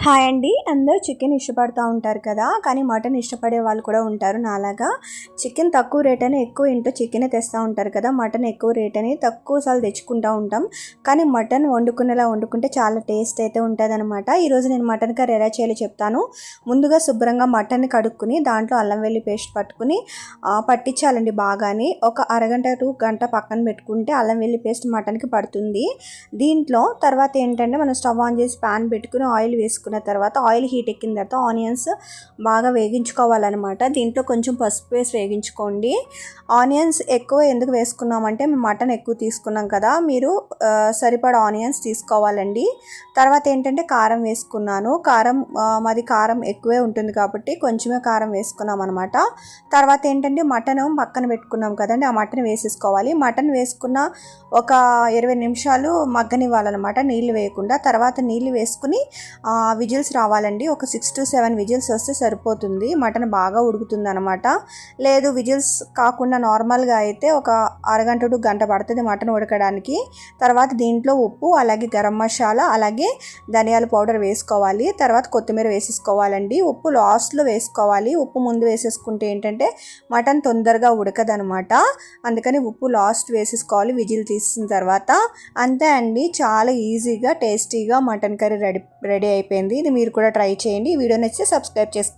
Hi అండి. అందరూ chicken ఇష్టపడుతూ ఉంటారు కదా, కానీ మటన్ ఇష్టపడే వాళ్ళు కూడా ఉంటారు నాలాగా. చికెన్ తక్కువ రేట్ అని ఎక్కువ ఇంట్లో చికెనే తెస్తూ ఉంటారు కదా, మటన్ ఎక్కువ రేట్ అని తక్కువ సార్లు తెచ్చుకుంటూ ఉంటాం. కానీ మటన్ వండుకునేలా వండుకుంటే చాలా టేస్ట్ అయితే ఉంటుంది అనమాట. ఈరోజు నేను మటన్ కర్రీ ఎలా చేయాలో చెప్తాను. ముందుగా శుభ్రంగా మటన్ని కడుక్కుని దాంట్లో అల్లం వెల్లి పేస్ట్ పట్టుకుని పట్టించాలండి బాగాని. ఒక అరగంట టు గంట పక్కన పెట్టుకుంటే అల్లం వెల్లి పేస్ట్ మటన్కి పడుతుంది. దీంట్లో తర్వాత ఏంటంటే మనం స్టవ్ ఆన్ చేసి ప్యాన్ పెట్టుకుని ఆయిల్ వేసుకున్న తర్వాత ఆయిల్ హీట్ ఎక్కిన తర్వాత ఆనియన్స్ బాగా వేగించుకోవాలన్నమాట. దీంట్లో కొంచెం పసుపు వేసి వేగించుకోండి. ఆనియన్స్ ఎక్కువ ఎందుకు వేసుకున్నామంటే మేము మటన్ ఎక్కువ తీసుకున్నాం కదా, మీరు సరిపడా ఆనియన్స్ తీసుకోవాలండి. తర్వాత ఏంటంటే కారం వేసుకున్నాను. మాది కారం ఎక్కువే ఉంటుంది కాబట్టి కొంచెమే కారం వేసుకున్నాం అనమాట. తర్వాత ఏంటంటే మటన్ పక్కన పెట్టుకున్నాం కదండి, ఆ మటన్ వేసేసుకోవాలి. మటన్ వేసుకున్న ఒక 20 నిమిషాలు మగ్గనివ్వాలన్నమాట, నీళ్ళు వేయకుండా. తర్వాత నీళ్ళు వేసుకుని విజిల్స్ రావాలండి. ఒక 6 to 7 విజిల్స్ వస్తే సరిపోతుంది, మటన్ బాగా ఉడుకుతుంది అనమాట. లేదు విజిల్స్ కాకుండా నార్మల్గా అయితే ఒక అరగంట టు గంట పడుతుంది మటన్ ఉడకడానికి. తర్వాత దీంట్లో ఉప్పు, అలాగే గరం మసాలా, అలాగే ధనియాల పౌడర్ వేసుకోవాలి. తర్వాత కొత్తిమీర వేసేసుకోవాలండి. ఉప్పు లాస్ట్లో వేసుకోవాలి. ఉప్పు ముందు వేసేసుకుంటే ఏంటంటే మటన్ తొందరగా ఉడకదనమాట, అందుకని ఉప్పు లాస్ట్ వేసేసుకోవాలి విజిల్ తీసిన తర్వాత. అంతే అండి, చాలా ఈజీగా టేస్టీగా మటన్ కర్రీ రెడీ అయిపోయింది. ఇది మీరు కూడా ట్రై చేయండి. ఈ వీడియో నచ్చితే సబ్స్క్రైబ్ చేసుకోండి.